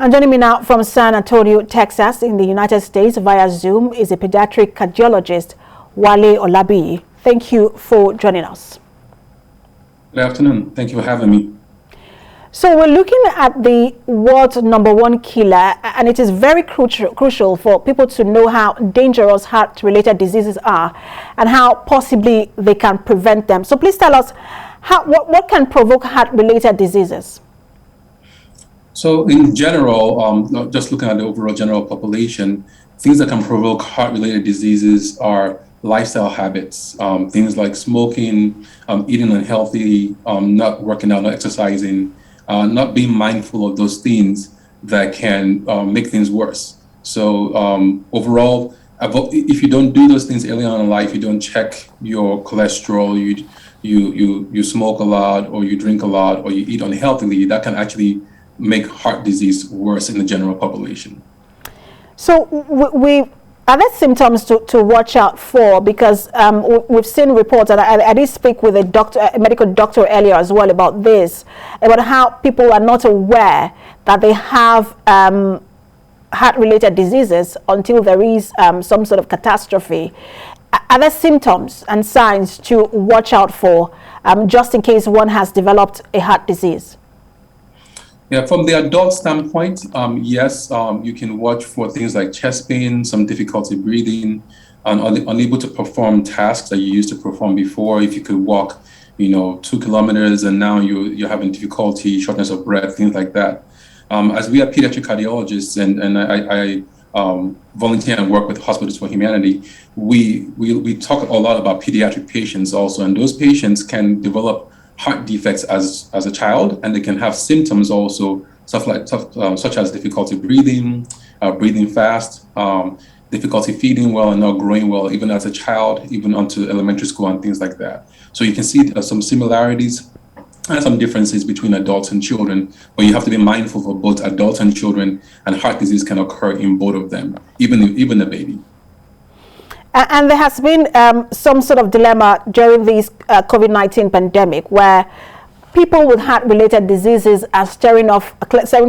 And joining me now from San Antonio, Texas, in the United States via Zoom is a pediatric cardiologist, Wale OlabiyI. Thank you for joining us. Good afternoon. Thank you for having me. So we're looking at the world's #1 killer, and it is very crucial for people to know how dangerous heart-related diseases are and how possibly they can prevent them. So please tell us, what can provoke heart-related diseases? So in general, just looking at the overall general population, things that can provoke heart-related diseases are lifestyle habits, things like smoking, eating unhealthy, not working out, not exercising, not being mindful of those things that can make things worse. So overall, if you don't do those things early on in life, you don't check your cholesterol, you smoke a lot, or you drink a lot, or you eat unhealthily, that can actually make heart disease worse in the general population. So are there symptoms to watch out for? Because we've seen reports, and I did speak with a medical doctor earlier as well about this, about how people are not aware that they have heart-related diseases until there is some sort of catastrophe. Are there symptoms and signs to watch out for just in case one has developed a heart disease? Yeah, from the adult standpoint, yes, you can watch for things like chest pain, some difficulty breathing, unable to perform tasks that you used to perform before. If you could walk, 2 kilometers and now you're having difficulty, shortness of breath, things like that. As we are pediatric cardiologists, and I volunteer and work with Hospitals for Humanity, we talk a lot about pediatric patients also, and those patients can develop heart defects as a child, and they can have symptoms also, such as difficulty breathing, breathing fast, difficulty feeding well and not growing well, even as a child, even onto elementary school and things like that. So you can see some similarities and some differences between adults and children, but you have to be mindful for both adults and children, and heart disease can occur in both of them, even a baby. And there has been some sort of dilemma during this COVID-19 pandemic, where people with heart-related diseases are steering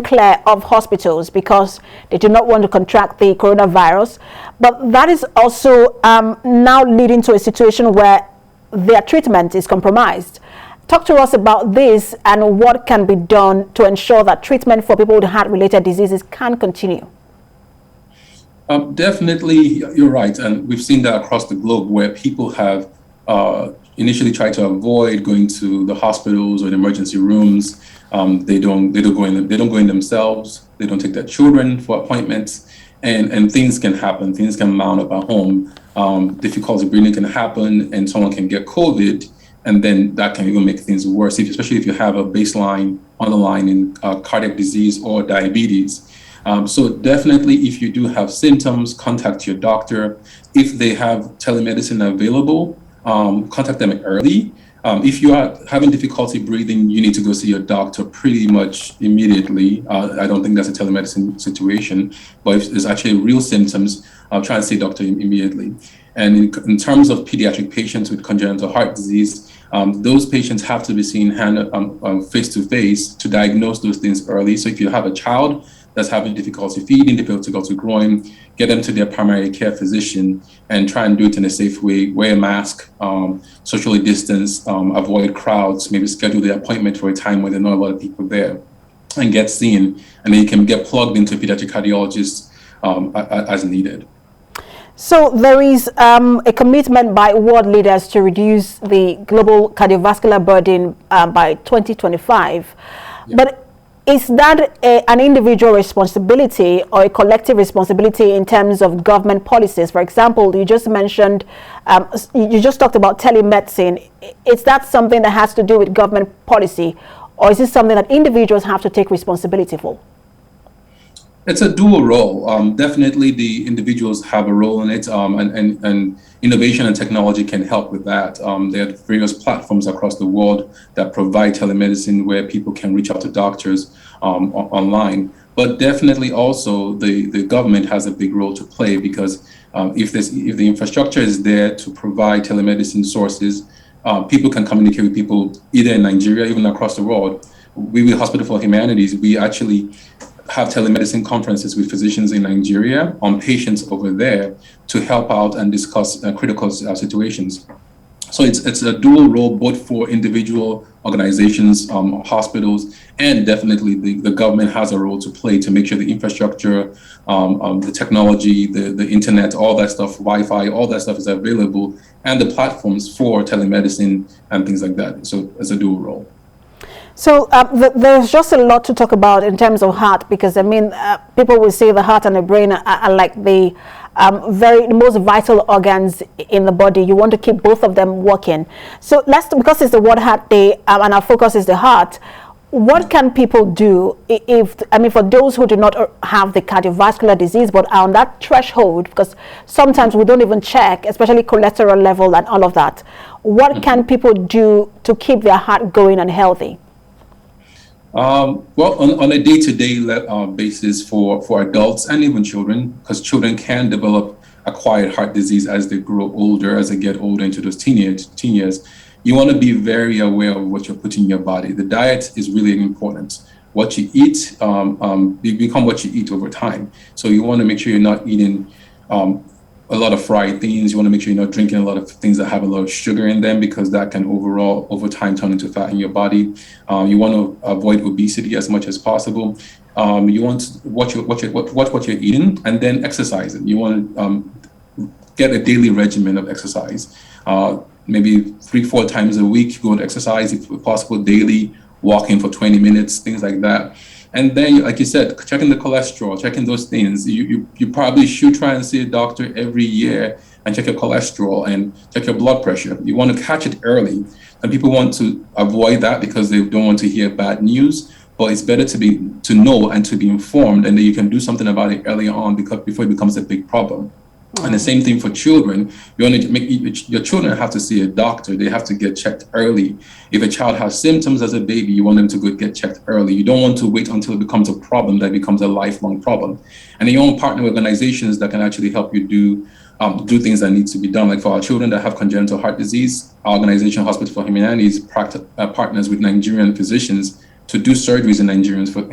clear of hospitals because they do not want to contract the coronavirus. But that is also now leading to a situation where their treatment is compromised. Talk to us about this and what can be done to ensure that treatment for people with heart-related diseases can continue. Definitely, you're right, and we've seen that across the globe, where people have initially tried to avoid going to the hospitals or the emergency rooms. They don't go in themselves. They don't take their children for appointments, and things can happen. Things can mount up at home. Difficulty breathing can happen, and someone can get COVID, and then that can even make things worse, especially if you have a baseline underlying cardiac disease or diabetes. So definitely, if you do have symptoms, contact your doctor. If they have telemedicine available, contact them early. If you are having difficulty breathing, you need to go see your doctor pretty much immediately. I don't think that's a telemedicine situation, but if there's actually real symptoms, try and see a doctor immediately. And in terms of pediatric patients with congenital heart disease, those patients have to be seen face-to-face to diagnose those things early. So if you have a child that's having difficulty feeding, difficulty growing, get them to their primary care physician and try and do it in a safe way. Wear a mask, socially distance, avoid crowds, maybe schedule the appointment for a time when there are not a lot of people there, and get seen. And then you can get plugged into a pediatric cardiologist as needed. So there is a commitment by world leaders to reduce the global cardiovascular burden by 2025. Yeah. But is that an individual responsibility or a collective responsibility in terms of government policies? For example, you just mentioned, you just talked about telemedicine. Is that something that has to do with government policy, or is this something that individuals have to take responsibility for? It's a dual role. Definitely the individuals have a role in it, and innovation and technology can help with that. There are various platforms across the world that provide telemedicine where people can reach out to doctors online. But definitely also the government has a big role to play, because if the infrastructure is there to provide telemedicine sources, people can communicate with people either in Nigeria, even across the world. We with Hospital for Humanities, we actually have telemedicine conferences with physicians in Nigeria on patients over there to help out and discuss critical situations. So it's a dual role, both for individual organizations, hospitals, and definitely the government has a role to play to make sure the infrastructure, the technology, the internet, all that stuff, Wi-Fi, all that stuff is available, and the platforms for telemedicine and things like that. So it's a dual role. So there's just a lot to talk about in terms of heart, because I mean, people will say the heart and the brain are like the most vital organs in the body. You want to keep both of them working. So because it's the World Heart Day and our focus is the heart, what can people do for those who do not have the cardiovascular disease but are on that threshold, because sometimes we don't even check, especially cholesterol level and all of that. What can people do to keep their heart going and healthy? Well, on a day-to-day basis for adults and even children, because children can develop acquired heart disease as they grow older, as they get older into those teen years, you want to be very aware of what you're putting in your body. The diet is really important. What you eat, you become what you eat over time. So you want to make sure you're not eating a lot of fried things. You want to make sure you're not drinking a lot of things that have a lot of sugar in them, because that can over time turn into fat in your body. You want to avoid obesity as much as possible. You want to watch what you're eating, and then exercising. You want to get a daily regimen of exercise. Maybe 3-4 times a week, go to exercise, if possible, daily, walking for 20 minutes, things like that. And then, like you said, checking the cholesterol, checking those things. You probably should try and see a doctor every year and check your cholesterol and check your blood pressure. You want to catch it early. And people want to avoid that because they don't want to hear bad news. But it's better to know and to be informed, and that you can do something about it early on before it becomes a big problem. And the same thing for children. You want to make your children have to see a doctor. They have to get checked early. If a child has symptoms as a baby, you want them to go get checked early. You don't want to wait until it becomes a problem that becomes a lifelong problem. And then you want to partner with organizations that can actually help you do things that needs to be done. Like for our children that have congenital heart disease, our organization, Hospital for Humanity, partners with Nigerian physicians to do surgeries in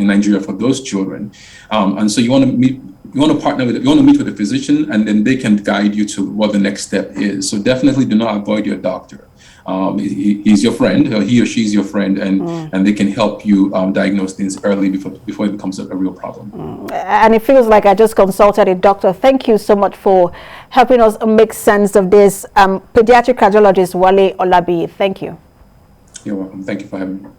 Nigeria for those children. And so you want to meet with a physician, and then they can guide you to what the next step is. So definitely do not avoid your doctor. He's your friend, or he or she is your friend, and they can help you diagnose things early before it becomes a real problem. And it feels like I just consulted a doctor. Thank you so much for helping us make sense of this. Pediatric cardiologist Wale OlabiyI, thank you. You're welcome. Thank you for having me.